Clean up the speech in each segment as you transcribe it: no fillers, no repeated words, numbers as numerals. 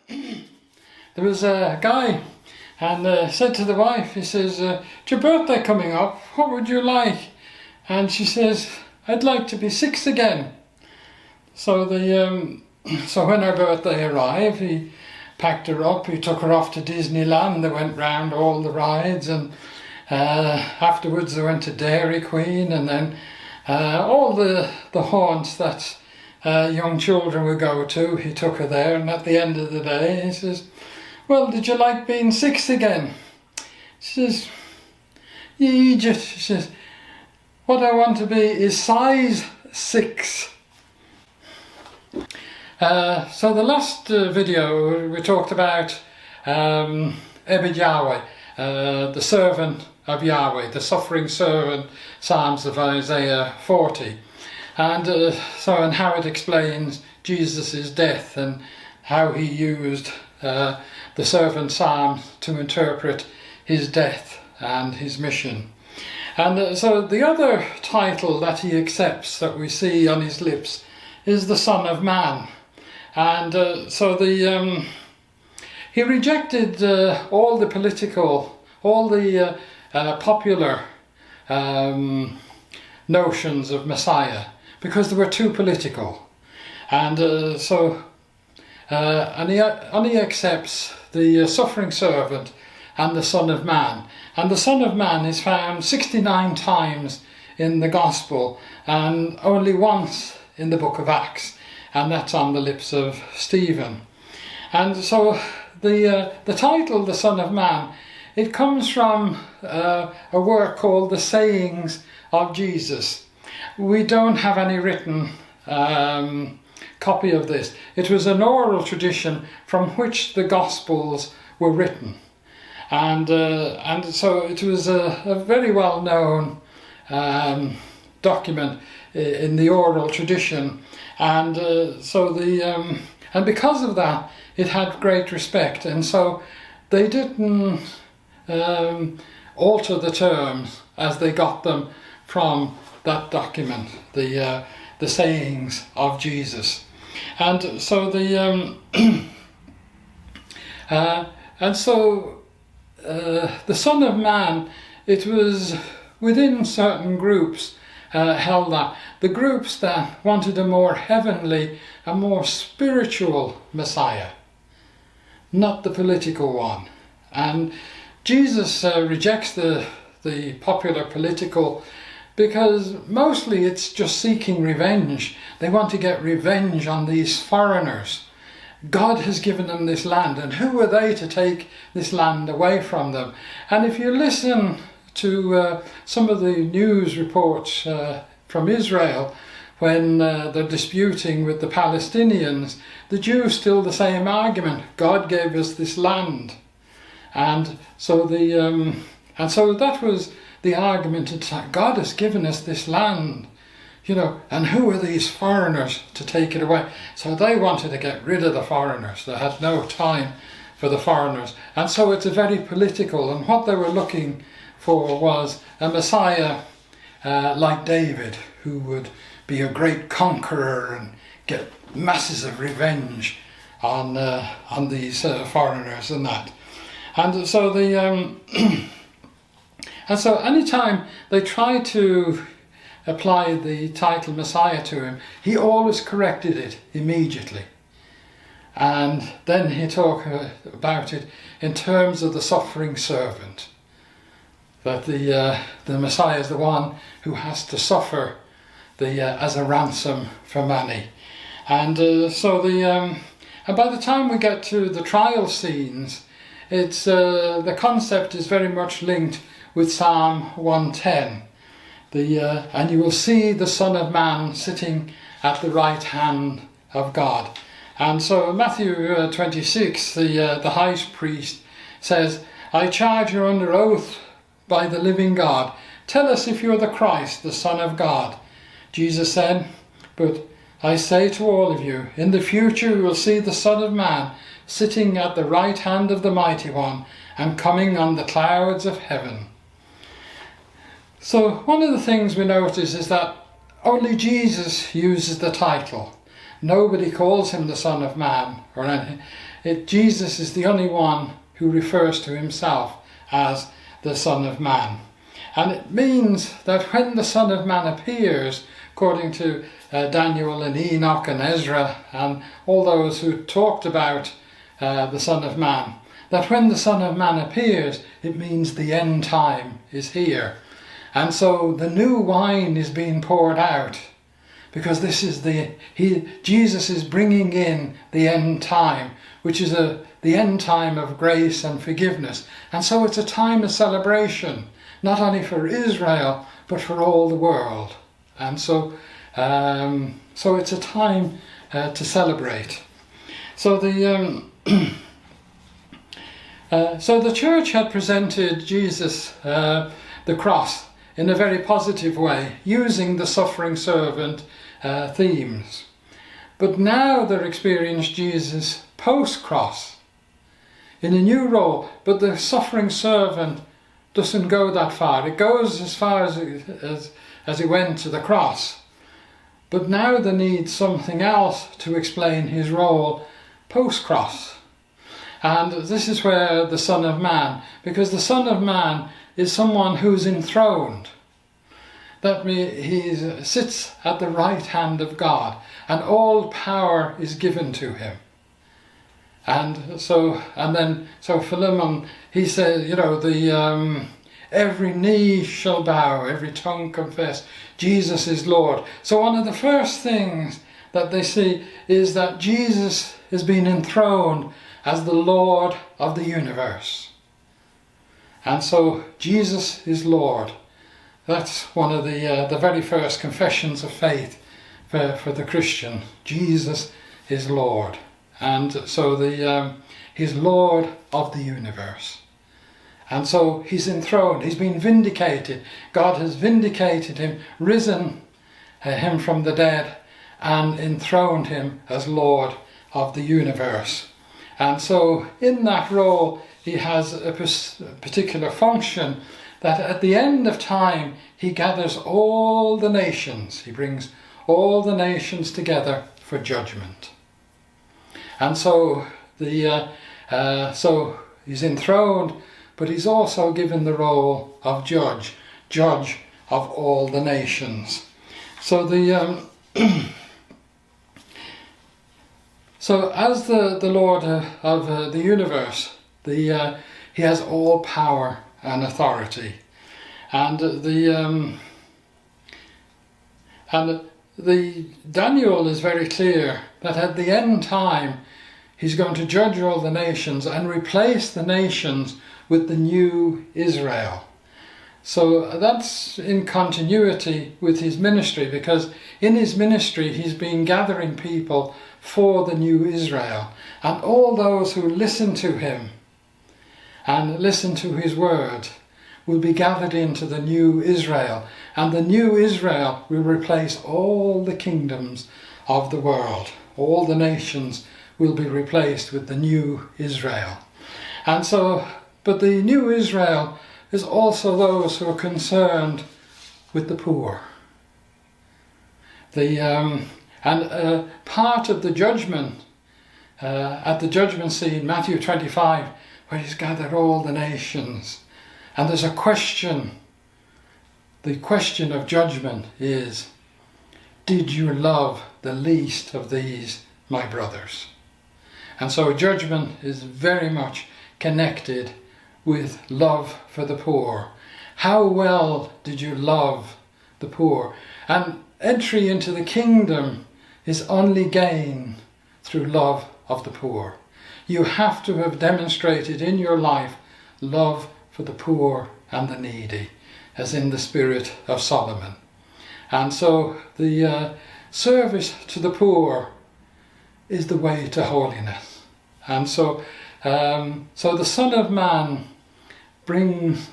there was a guy and said to the wife, he says, "It's your birthday coming up, what would you like?" And she says, "I'd like to be 6 again." So so when her birthday arrived, he packed her up, he took her off to Disneyland, they went round all the rides, and afterwards they went to Dairy Queen, and then all the haunts that young children would go to, he took her there. And at the end of the day he says, "Well, did you like being 6 again?" She says, "Yeah, she says, what I want to be is size 6. So the last video we talked about Ebed Yahweh, the servant of Yahweh, the suffering servant, Psalms of Isaiah 40, and and how it explains Jesus' death and how he used the servant Psalm to interpret his death and his mission. And so the other title that he accepts, that we see on his lips, is the Son of Man. And he rejected all the political, all the popular notions of Messiah, because they were too political. And and he only accepts the suffering servant and the Son of Man. And the Son of Man is found 69 times in the Gospel and only once in the book of Acts, and that's on the lips of Stephen. And so the title, the Son of Man, it comes from a work called The Sayings of Jesus. We don't have any written copy of this. It was an oral tradition from which the Gospels were written. And so it was a very well known document in the oral tradition, and and because of that it had great respect, and so they didn't alter the terms as they got them from that document, the sayings of Jesus. And so the Son of Man, it was within certain groups held that the groups that wanted a more heavenly, a more spiritual Messiah, not the political one. And Jesus rejects the popular political, because mostly it's just seeking revenge. They want to get revenge on these foreigners. God has given them this land, and who are they to take this land away from them? And if you listen to some of the news reports from Israel, when they're disputing with the Palestinians, the Jews still the same argument: God gave us this land. And so that was the argument, that God has given us this land, and who are these foreigners to take it away? So they wanted to get rid of the foreigners. They had no time for the foreigners. And so it's a very political, and what they were looking for was a Messiah like David, who would be a great conqueror and get masses of revenge on these foreigners and that. And so and so anytime they tried to apply the title Messiah to him, he always corrected it immediately. And then he talked about it in terms of the suffering servant, that the Messiah is the one who has to suffer as a ransom for many. And and by the time we get to the trial scenes, it's the concept is very much linked with Psalm 110. And you will see the Son of Man sitting at the right hand of God. And so Matthew 26, the high priest says, "I charge you under oath by the living God, tell us if you're the Christ, the Son of God." Jesus said, "But I say to all of you, in the future you will see the Son of Man sitting at the right hand of the Mighty One and coming on the clouds of heaven." So one of the things we notice is that only Jesus uses the title. Nobody calls him the Son of Man or anything. Jesus is the only one who refers to himself as the Son of Man. And it means that when the Son of Man appears, according to Daniel and Enoch and Ezra and all those who talked about the Son of Man, that when the Son of Man appears, it means the end time is here. And so the new wine is being poured out, because this is Jesus is bringing in the end time, which is the end time of grace and forgiveness. And so it's a time of celebration, not only for Israel, but for all the world. And so it's a time to celebrate. So the church had presented Jesus, the cross, in a very positive way, using the suffering servant themes. But now they're experiencing Jesus post-cross in a new role, but the suffering servant doesn't go that far. It goes as far as he went to the cross. But now they need something else to explain his role post-cross. And this is where the Son of Man, because the Son of Man is someone who's enthroned. That means he sits at the right hand of God, and all power is given to him. And so Philemon, he says, every knee shall bow, every tongue confess, Jesus is Lord. So one of the first things that they see is that Jesus has been enthroned as the Lord of the universe. And so Jesus is Lord. That's one of the very first confessions of faith for the Christian. Jesus is Lord. And so he's Lord of the universe. And so he's enthroned, he's been vindicated. God has vindicated him, risen him from the dead, and enthroned him as Lord of the universe. And so in that role he has a particular function, that at the end of time he gathers all the nations. He brings all the nations together for judgment. And so so he's enthroned, but he's also given the role of judge of all the nations. So so as the Lord of the universe, he has all power and authority, and the Daniel is very clear that at the end time he's going to judge all the nations and replace the nations with the new Israel. So that's in continuity with his ministry, because in his ministry he's been gathering people for the new Israel, and all those who listen to him and listen to his word will be gathered into the new Israel, and the new Israel will replace all the kingdoms of the world. All the nations will be replaced with the new Israel. And so, but the new Israel is also those who are concerned with the poor. Part of the judgment, at the judgment scene, Matthew 25, where he's gathered all the nations, and there's a question. The question of judgment is, did you love the least of these, my brothers? And so judgment is very much connected with love for the poor. How well did you love the poor? And entry into the kingdom is only gained through love of the poor. You have to have demonstrated in your life love for the poor and the needy, as in the spirit of Solomon. And so the service to the poor is the way to holiness. And so the Son of Man brings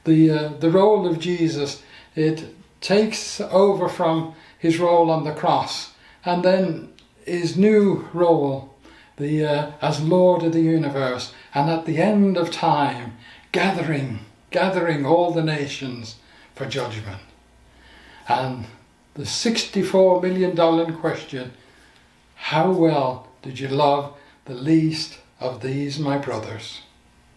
the role of Jesus. It takes over from his role on the cross, and then his new role as Lord of the universe, and at the end of time gathering all the nations for judgment. And the $64 million question, how well did you love the least of these my brothers?